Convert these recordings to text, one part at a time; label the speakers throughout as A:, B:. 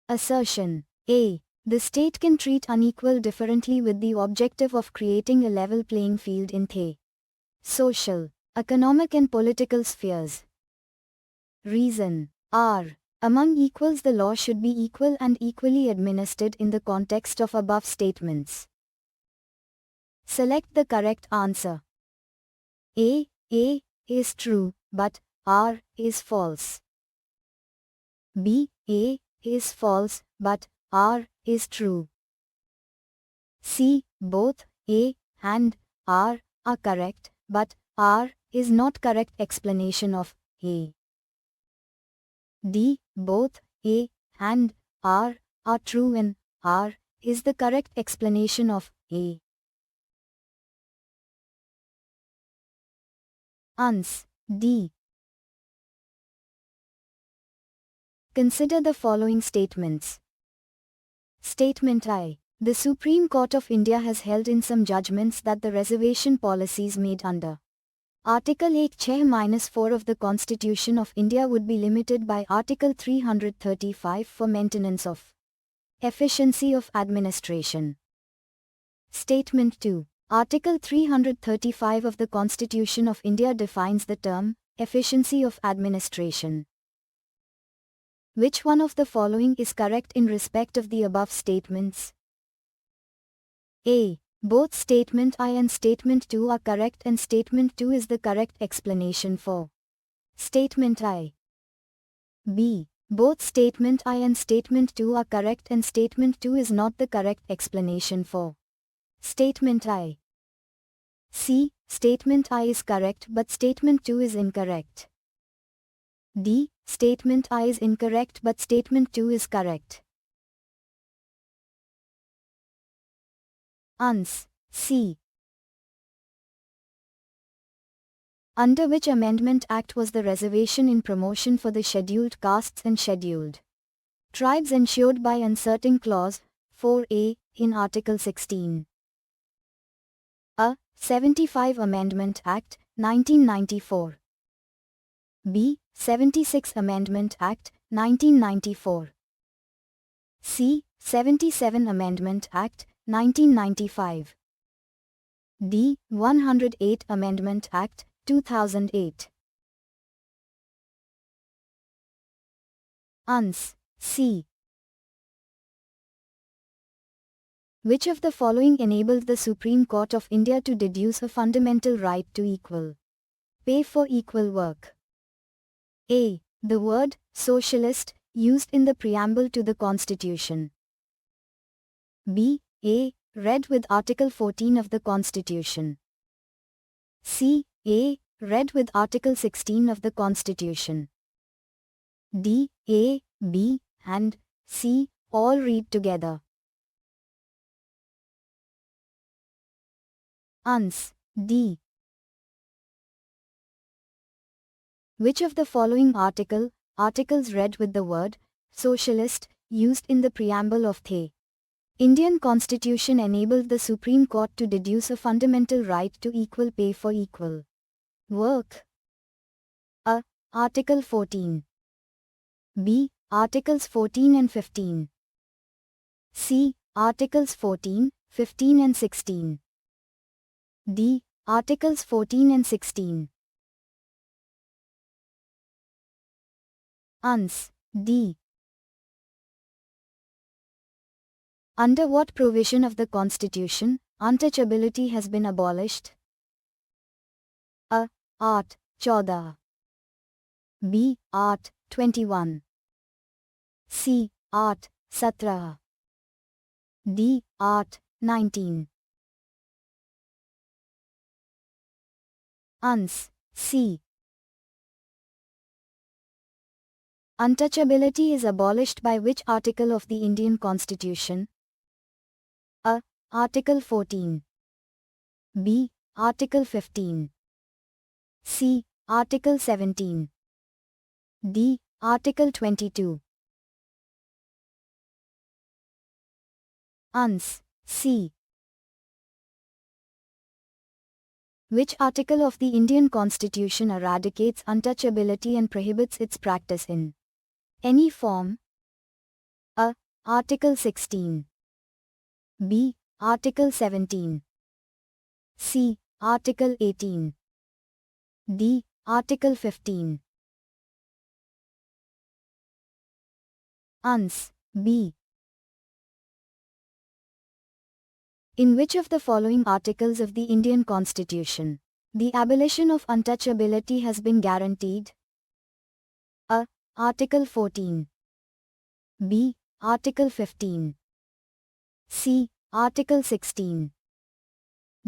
A: Assertion. A. The state can treat unequal differently with the objective of creating a level playing field in the social, economic and political spheres. Reason. R. Among equals the law should be equal and equally administered in the context of above statements. Select the correct answer. A is true, but R is false. B. A is false, but R is true. C. Both A and R are correct, but R is not correct explanation of A. D. Both A and R are true and R is the correct explanation of A. Ans. D. Consider the following statements. Statement I. The Supreme Court of India has held in some judgments that the reservation policies made under Article 8(4) of the Constitution of India would be limited by Article 335 for maintenance of efficiency of administration. Statement 2. Article 335 of the Constitution of India defines the term efficiency of administration. Which one of the following is correct in respect of the above statements? A. Both Statement I and Statement 2 are correct and Statement 2 is the correct explanation for Statement I. B. Both Statement I and Statement 2 are correct and Statement 2 is not the correct explanation for Statement I. C. Statement I is correct but Statement 2 is incorrect. D. Statement I is incorrect but Statement 2 is correct. Ans. C. Under which Amendment Act was the reservation in promotion for the scheduled castes and scheduled tribes ensured by inserting clause 4A in Article 16? A. 75 Amendment Act, 1994. B. 76 Amendment Act, 1994. C. 77 Amendment Act, 1995. D. 108 Amendment Act, 2008. Ans. C. Which of the following enabled the Supreme Court of India to deduce a fundamental right to equal pay for equal work? A. The word socialist used in the preamble to the Constitution. B. A. Read with Article 14 of the Constitution. C. A. Read with Article 16 of the Constitution. D. A, B, and C all read together. Ans. D. Which of the following articles read with the word socialist used in the preamble of the Indian Constitution enabled the Supreme Court to deduce a fundamental right to equal pay for equal work? A. Article 14. B. Articles 14 and 15. C. Articles 14, 15 and 16. D. Articles 14 and 16. Ans. D. Under what provision of the Constitution, untouchability has been abolished? A. Art. 14. B. Art. 21. C. Art. 17. D. Art. 19. Ans. C. Untouchability is abolished by which article of the Indian Constitution? A. Article 14. B. Article 15. C. Article 17. D. Article 22. Ans. C. Which article of the Indian Constitution eradicates untouchability and prohibits its practice in any form? A. Article 16. B. Article 17. C. Article 18. D. Article 15. Ans. B. In which of the following articles of the Indian Constitution the abolition of untouchability has been guaranteed? A. Article 14. B. Article 15. C. Article 16.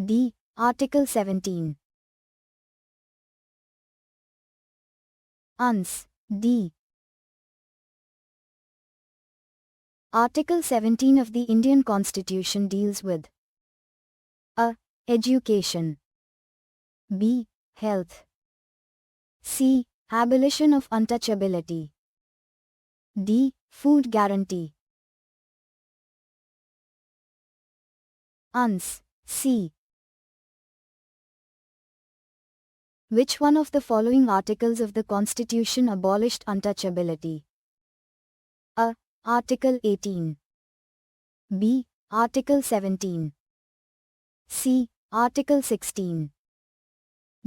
A: D. Article 17. Ans. D. Article 17 of the Indian Constitution deals with A. Education. B. Health. C. Abolition of untouchability. D. Food guarantee. Ans. C. Which one of the following articles of the Constitution abolished untouchability? A. Article 18. B. Article 17. C. Article 16.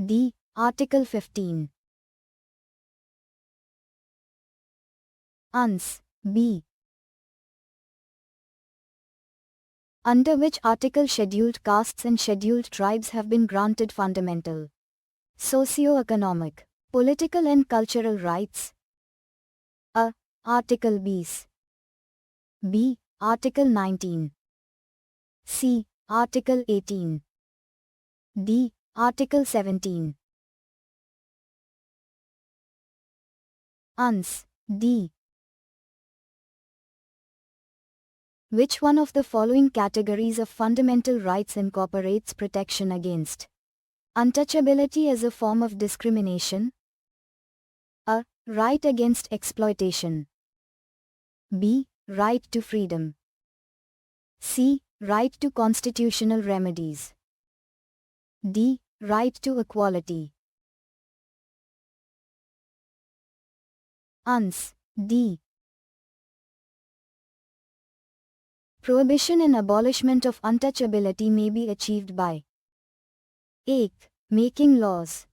A: D. Article 15. Ans. B. Under which article scheduled castes and scheduled tribes have been granted fundamental socio-economic, political and cultural rights? A. Article bis. B. Article 19. C. Article 18. D. Article 17. Ans. D. Which one of the following categories of fundamental rights incorporates protection against untouchability as a form of discrimination? A. Right against exploitation. B. Right to freedom. C. Right to constitutional remedies. D. Right to equality. Ans. D. Prohibition and abolishment of untouchability may be achieved by A. Making laws.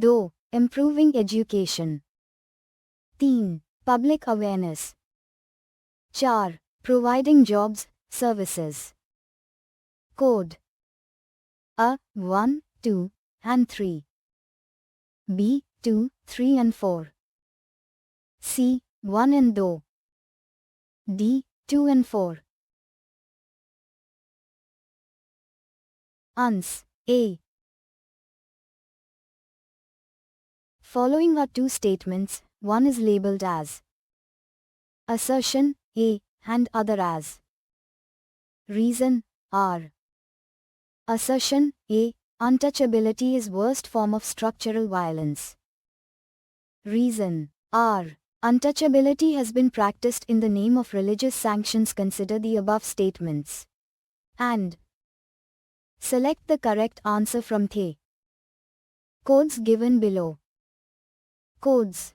A: 2. Improving education. 3. Public awareness. 4. Providing jobs, services. Code A. 1, 2, and 3. B. 2, 3 and 4. C. 1 and 2. D. 2 and 4. Ans. A. Following are two statements, one is labeled as assertion, A, and other as reason, R. Assertion, A, untouchability is worst form of structural violence. Reason, R. Untouchability has been practiced in the name of religious sanctions. Consider the above statements and select the correct answer from the codes given below. Codes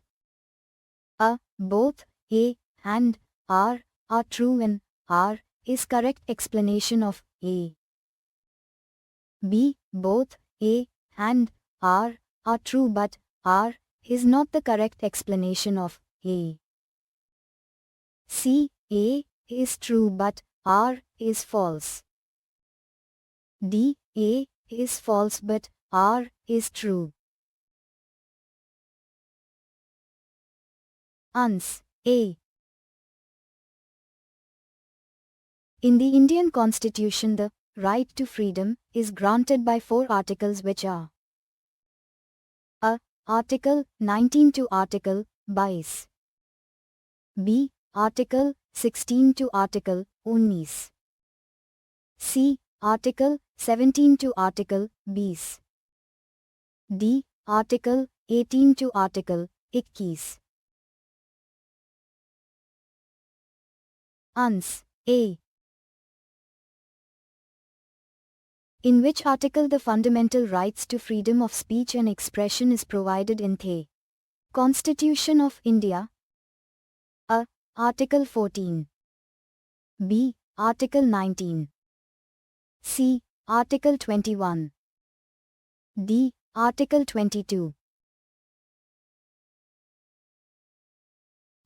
A: A. Both A and R are true and R is correct explanation of A. B. Both A and R are true but R is not the correct explanation of A. C. A is true but R is false. D. A is false but R is true. Ans. A. In the Indian Constitution, the right to freedom is granted by 4 articles which are A. Article 19 to Article 22. B. Article 16 to Article 19. C. Article 17 to Article 20. D. Article 18 to Article 21. Ans. A. In which article the fundamental rights to freedom of speech and expression is provided in the Constitution of India? A. Article 14. B. Article 19. C. Article 21. D. Article 22.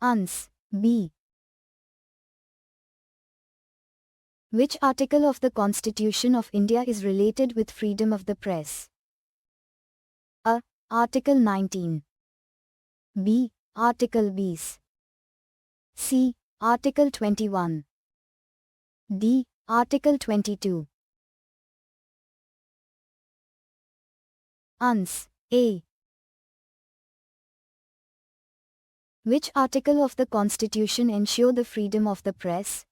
A: Ans. B. Which article of the Constitution of India is related with freedom of the press? A. Article 19. B. Article 20. C. Article 21. D. Article 22. Ans. A. Which article of the Constitution ensure the freedom of the press?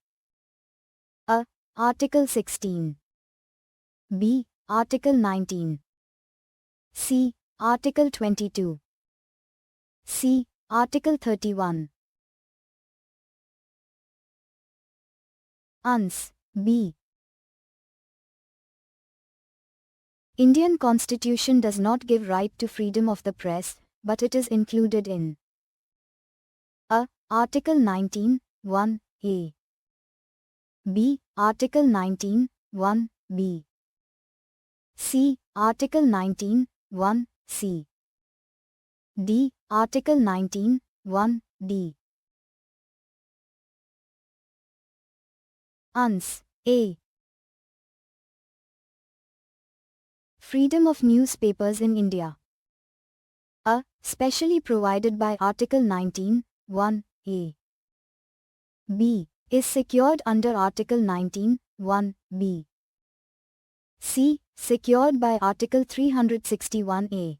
A: A. Article 16. B. Article 19. C. Article 22. C. Article 31. Ans. B. Indian Constitution does not give right to freedom of the press, but it is included in A. Article 19, 1a. B. Article 19, 1b. C. Article 19, 1c. D. Article 19, 1d. Ans. A. Freedom of newspapers in India. A. Specially provided by Article 19, 1a. B. Is secured under Article 19, 1b. C. Secured by Article 361a.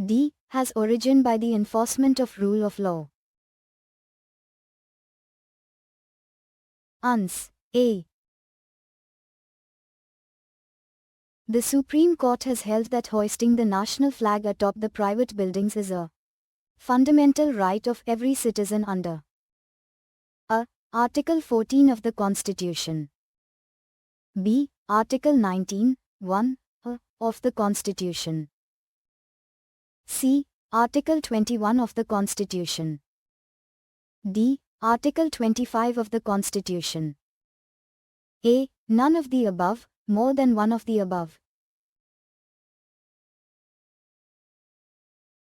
A: D. Has origin by the enforcement of rule of law. Ans. A. The Supreme Court has held that hoisting the national flag atop the private buildings is a fundamental right of every citizen under A. Article 14 of the Constitution. B. Article 19, 1a of the Constitution. C. Article 21 of the Constitution. D. Article 25 of the Constitution. A. None of the above, more than one of the above.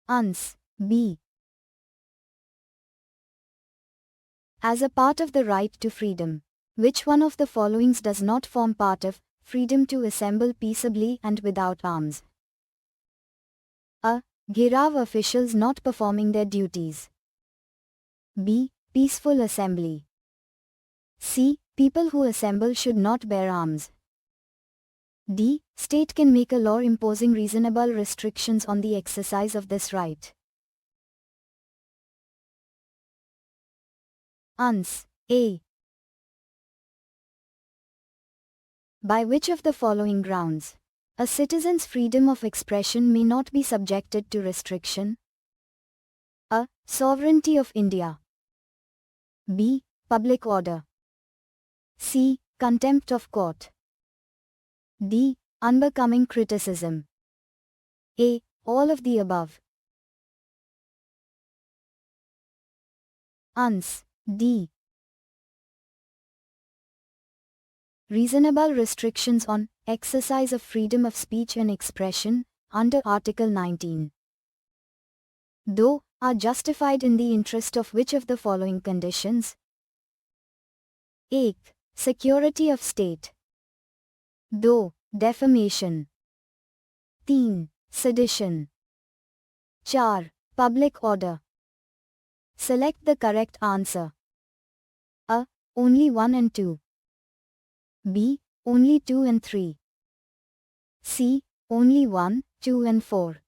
A: Ans. B. As a part of the right to freedom, which one of the followings does not form part of freedom to assemble peaceably and without arms? A. Ghirav officials not performing their duties. B. Peaceful assembly. C. People who assemble should not bear arms. D. State can make a law imposing reasonable restrictions on the exercise of this right. Ans. A. By which of the following grounds a citizen's freedom of expression may not be subjected to restriction? A. Sovereignty of India. B. Public order. C. Contempt of court. D. Unbecoming criticism. A. All of the above. Ans. D. Reasonable restrictions on exercise of freedom of speech and expression under Article 19, though, are justified in the interest of which of the following conditions? A. Security of state. 2. Defamation. 3. Sedition. 4. Public order. Select the correct answer. A. Only 1 and 2. B. Only 2 and 3. C. Only 1, 2 and 4.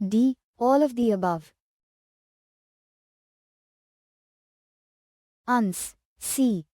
A: D. All of the above. Ans. C.